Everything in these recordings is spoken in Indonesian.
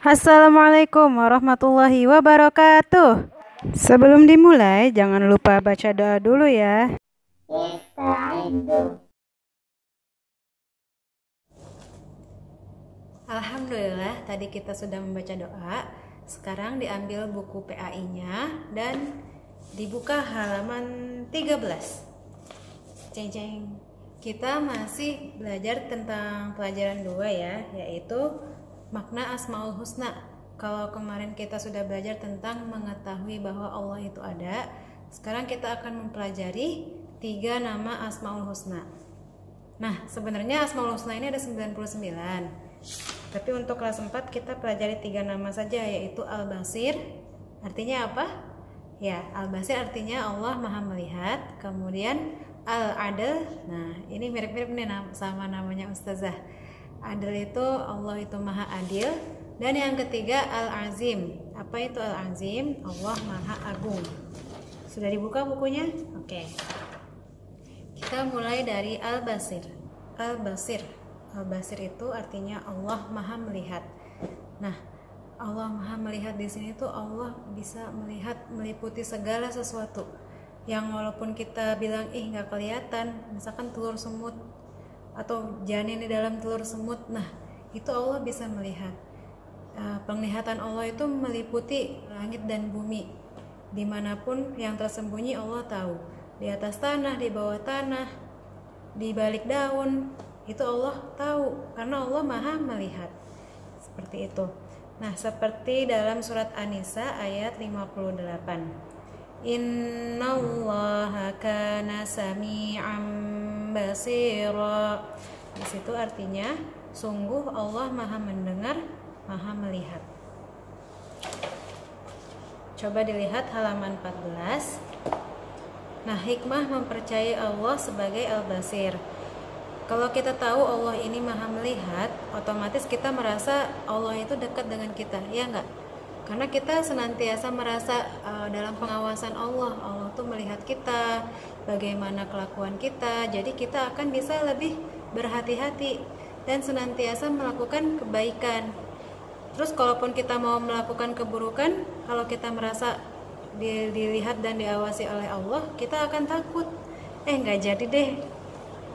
Assalamualaikum warahmatullahi wabarakatuh. Sebelum dimulai, jangan lupa baca doa dulu ya. Alhamdulillah, tadi kita sudah membaca doa. Sekarang diambil buku PAI-nya dan dibuka halaman 13. Ceng ceng. Kita masih belajar tentang pelajaran 2 ya, yaitu makna Asmaul Husna. Kalau kemarin kita sudah belajar tentang mengetahui bahwa Allah itu ada, sekarang kita akan mempelajari 3 nama Asmaul Husna. Nah, sebenarnya Asmaul Husna ini ada 99. Tapi untuk kelas 4 kita pelajari 3 nama saja, yaitu Al-Basir. Artinya apa? Ya, Al-Basir artinya Allah Maha Melihat. Kemudian Al-Adil. Nah, ini mirip-mirip nih sama namanya Ustazah. Adil itu Allah itu Maha Adil. Dan yang ketiga Al-Azim. Apa itu Al-Azim? Allah Maha Agung. Sudah dibuka bukunya? Oke. Kita mulai dari Al-Basir. Al-Basir. Al-Basir itu artinya Allah Maha Melihat. Nah, Allah Maha Melihat di sini tuh Allah bisa melihat meliputi segala sesuatu. Yang walaupun kita bilang nggak kelihatan, misalkan telur semut atau janin di dalam telur semut, nah itu Allah bisa melihat. Penglihatan Allah itu meliputi langit dan bumi, dimanapun yang tersembunyi Allah tahu, di atas tanah, di bawah tanah, di balik daun, itu Allah tahu karena Allah Maha Melihat. Seperti itu. Nah, seperti dalam surat An-Nisa ayat 58. Innallaha kana sami'an basira. Di situ artinya sungguh Allah Maha mendengar, Maha melihat. Coba dilihat halaman 14. Nah, hikmah mempercayai Allah sebagai Al-Basir. Kalau kita tahu Allah ini Maha melihat, otomatis kita merasa Allah itu dekat dengan kita, ya enggak? Karena kita senantiasa merasa dalam pengawasan Allah. Allah tuh melihat kita, bagaimana kelakuan kita. Jadi kita akan bisa lebih berhati-hati dan senantiasa melakukan kebaikan. Terus kalaupun kita mau melakukan keburukan, kalau kita merasa dilihat dan diawasi oleh Allah, kita akan takut. Nggak jadi deh.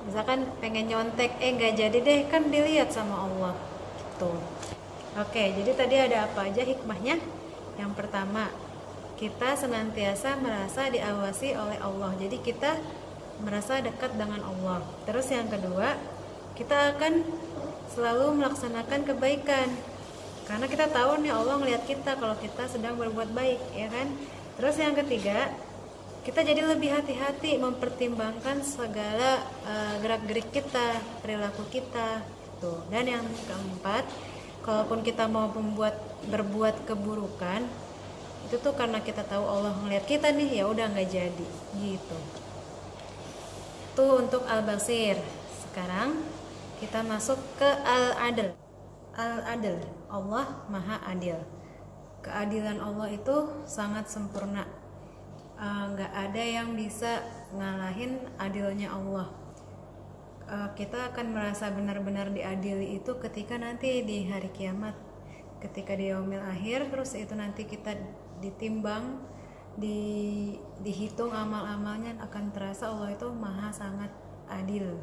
Misalkan pengen nyontek, nggak jadi deh, kan dilihat sama Allah. Gitu. Oke, jadi tadi ada apa aja hikmahnya? Yang pertama, kita senantiasa merasa diawasi oleh Allah. Jadi kita merasa dekat dengan Allah. Terus yang kedua, kita akan selalu melaksanakan kebaikan. Karena kita tahu nih Allah ngelihat kita kalau kita sedang berbuat baik, ya kan? Terus yang ketiga, kita jadi lebih hati-hati mempertimbangkan segala gerak-gerik kita, perilaku kita. Tuh. Dan yang keempat, kalaupun kita mau berbuat keburukan, itu tuh karena kita tahu Allah ngelihat kita nih, ya udah nggak jadi gitu. Tuh untuk Al-Basir. Sekarang kita masuk ke Al-Adil. Al-Adil, Allah Maha Adil. Keadilan Allah itu sangat sempurna. Nggak ada yang bisa ngalahin adilnya Allah. Kita akan merasa benar-benar diadili itu ketika nanti di hari kiamat, ketika di yaumil akhir, terus itu nanti kita ditimbang, dihitung amal-amalnya, akan terasa Allah itu Maha sangat adil.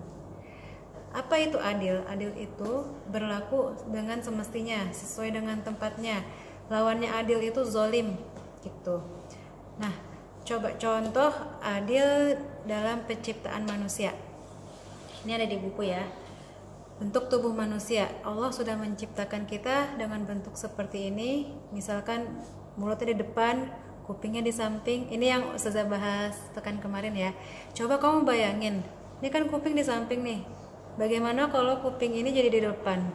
Apa itu adil? Adil itu berlaku dengan semestinya, sesuai dengan tempatnya. Lawannya adil itu zolim gitu. Nah, coba contoh adil dalam penciptaan manusia. Ini ada di buku ya. Bentuk tubuh manusia, Allah sudah menciptakan kita dengan bentuk seperti ini. Misalkan mulutnya di depan, kupingnya di samping. Ini yang Ustazah bahas tekan kemarin ya. Coba kamu bayangin, ini kan kuping di samping nih. Bagaimana kalau kuping ini jadi di depan?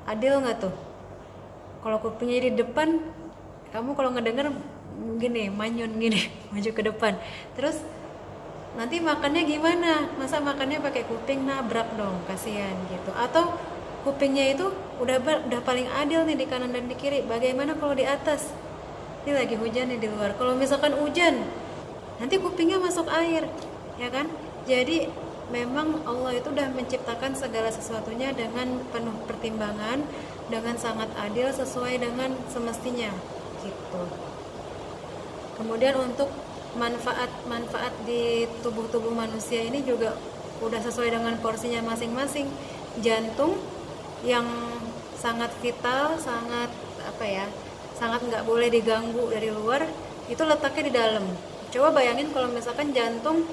Adil nggak tuh? Kalau kupingnya di depan, kamu kalau ngedenger gini, manyun gini, maju ke depan. Terus nanti makannya gimana? Masa makannya pakai kuping, nabrak dong, kasihan gitu. Atau kupingnya itu udah paling adil nih di kanan dan di kiri. Bagaimana kalau di atas? Ini lagi hujan nih di luar. Kalau misalkan hujan, nanti kupingnya masuk air, ya kan? Jadi memang Allah itu udah menciptakan segala sesuatunya dengan penuh pertimbangan, dengan sangat adil sesuai dengan semestinya gitu. Kemudian untuk manfaat di tubuh manusia ini juga udah sesuai dengan porsinya masing-masing. Jantung yang sangat vital, sangat sangat nggak boleh diganggu dari luar, itu letaknya di dalam. Coba bayangin kalau misalkan jantung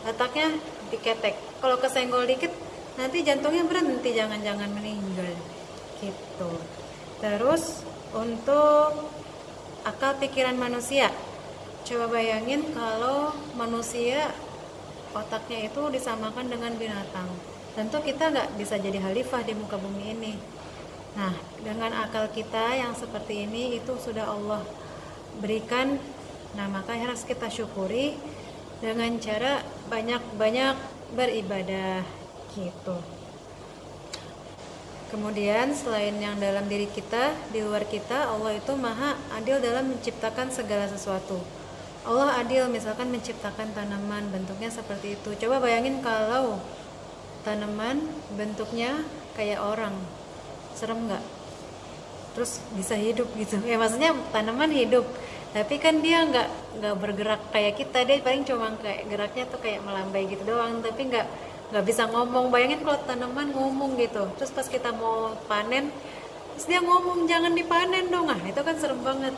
letaknya diketek, kalau kesenggol dikit nanti jantungnya berhenti, jangan-jangan meninggal gitu. Terus untuk akal pikiran manusia, coba bayangin kalau manusia otaknya itu disamakan dengan binatang, tentu kita nggak bisa jadi khalifah di muka bumi ini. Nah, dengan akal kita yang seperti ini itu sudah Allah berikan. Nah, maka harus kita syukuri dengan cara banyak-banyak beribadah gitu. Kemudian selain yang dalam diri kita, di luar kita, Allah itu maha adil dalam menciptakan segala sesuatu. Allah adil misalkan menciptakan tanaman bentuknya seperti itu. Coba bayangin kalau tanaman bentuknya kayak orang, serem nggak? Terus bisa hidup gitu ya, maksudnya tanaman hidup tapi kan dia nggak bergerak kayak kita, dia paling cuma kayak geraknya tuh kayak melambai gitu doang, tapi nggak bisa ngomong. Bayangin kalau tanaman ngomong gitu, terus pas kita mau panen terus dia ngomong jangan dipanen dong, nah itu kan serem banget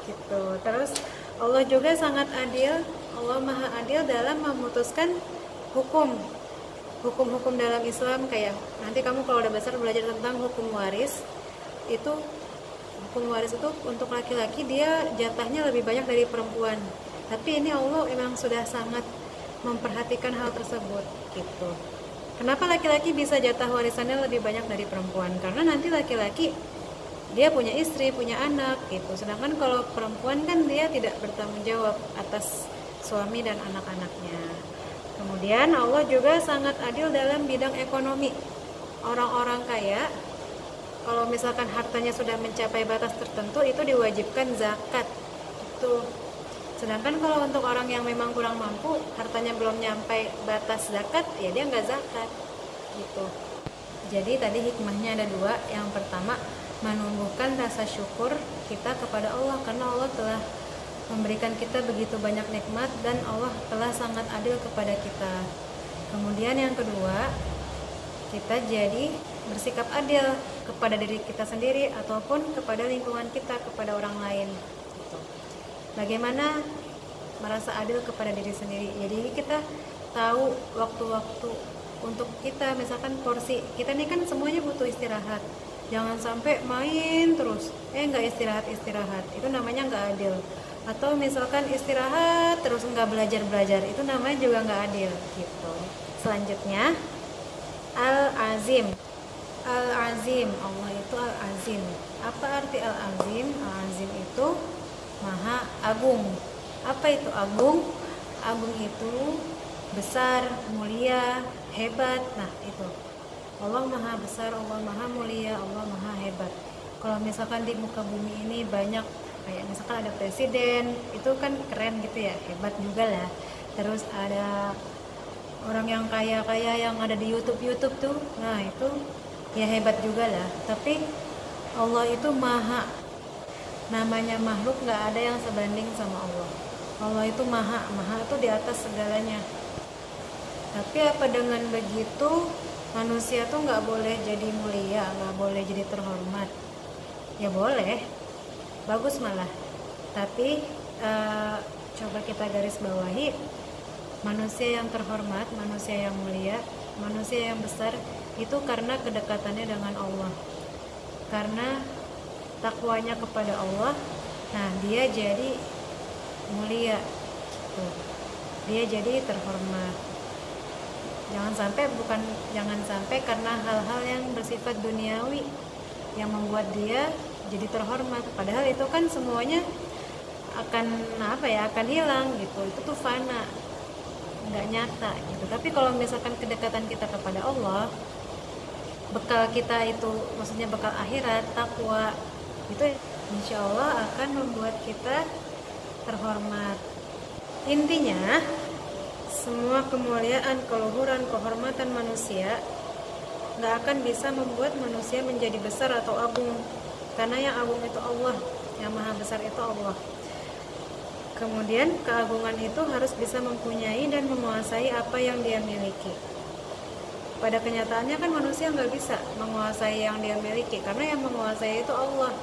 gitu. Terus Allah juga sangat adil, Allah maha adil dalam memutuskan hukum dalam Islam. Kayak nanti kamu kalau udah besar belajar tentang hukum waris, itu hukum waris itu untuk laki-laki dia jatahnya lebih banyak dari perempuan, tapi ini Allah memang sudah sangat memperhatikan hal tersebut gitu. Kenapa laki-laki bisa jatah warisannya lebih banyak dari perempuan? Karena nanti laki-laki dia punya istri, punya anak gitu, sedangkan kalau perempuan kan dia tidak bertanggung jawab atas suami dan anak-anaknya. Kemudian Allah juga sangat adil dalam bidang ekonomi. Orang-orang kaya kalau misalkan hartanya sudah mencapai batas tertentu itu diwajibkan zakat itu. Sedangkan kalau untuk orang yang memang kurang mampu, hartanya belum nyampe batas zakat, ya dia nggak zakat gitu. Jadi tadi hikmahnya ada dua. Yang pertama, menumbuhkan rasa syukur kita kepada Allah karena Allah telah memberikan kita begitu banyak nikmat dan Allah telah sangat adil kepada kita. Kemudian yang kedua, kita jadi bersikap adil kepada diri kita sendiri ataupun kepada lingkungan kita, kepada orang lain gitu. Bagaimana merasa adil kepada diri sendiri? Jadi kita tahu waktu-waktu untuk kita, misalkan porsi kita ini kan semuanya butuh istirahat, jangan sampai main terus nggak istirahat, itu namanya nggak adil. Atau misalkan istirahat terus nggak belajar, itu namanya juga nggak adil gitu. Selanjutnya Al-Azim. Al-Azim, Allah itu Al-Azim. Apa arti Al-Azim? Al-Azim itu maha agung. Apa itu agung? Agung itu besar, mulia, hebat. Nah itu Allah maha besar, Allah maha mulia, Allah maha hebat. Kalau misalkan di muka bumi ini banyak, kayak misalkan ada presiden, itu kan keren gitu ya, hebat juga lah. Terus ada orang yang kaya-kaya yang ada di YouTube tuh, nah itu ya hebat juga lah. Tapi Allah itu maha, namanya makhluk nggak ada yang sebanding sama Allah. Allah itu maha itu di atas segalanya. Tapi apa dengan begitu manusia tuh nggak boleh jadi mulia, nggak boleh jadi terhormat? Ya boleh, bagus malah. Tapi coba kita garis bawahi, manusia yang terhormat, manusia yang mulia, manusia yang besar itu karena kedekatannya dengan Allah, karena takwanya kepada Allah. Nah dia jadi mulia gitu. Dia jadi terhormat. Jangan sampai karena hal-hal yang bersifat duniawi yang membuat dia jadi terhormat, padahal itu kan semuanya akan akan hilang gitu, itu tuh fana, nggak nyata gitu. Tapi kalau misalkan kedekatan kita kepada Allah, bekal kita itu maksudnya bekal akhirat, takwa, itu insya Allah akan membuat kita terhormat. Intinya semua kemuliaan, keluhuran, kehormatan manusia nggak akan bisa membuat manusia menjadi besar atau agung, karena yang agung itu Allah, yang maha besar itu Allah. Kemudian keagungan itu harus bisa mempunyai dan menguasai apa yang dia miliki. Pada kenyataannya kan manusia nggak bisa menguasai yang dia miliki, karena yang menguasai itu Allah.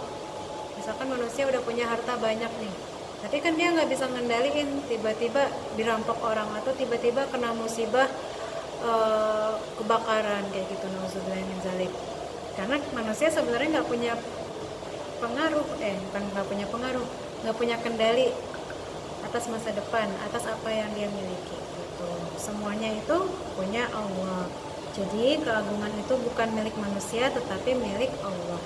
Misalkan manusia udah punya harta banyak nih, tapi kan dia nggak bisa ngendaliin, tiba-tiba dirampok orang atau tiba-tiba kena musibah kebakaran kayak gitu, nauzubillah min dzalik. Karena manusia sebenarnya nggak punya pengaruh, bukan nggak punya pengaruh, nggak punya kendali atas masa depan, atas apa yang dia miliki gitu. Semuanya itu punya Allah. Jadi keagungan itu bukan milik manusia tetapi milik Allah.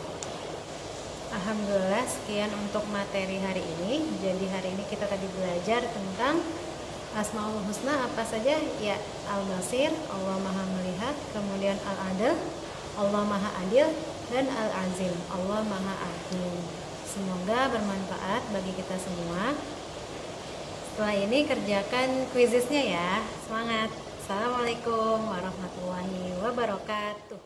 Alhamdulillah, sekian untuk materi hari ini. Jadi hari ini kita tadi belajar tentang Asmaul Husna apa saja? Ya, Al-Basir, Allah Maha Melihat, kemudian Al-Adil, Allah Maha Adil, dan Al-Azim, Allah Maha Agung. Semoga bermanfaat bagi kita semua. Setelah ini kerjakan kuisisnya ya. Semangat. Assalamualaikum warahmatullahi wabarakatuh.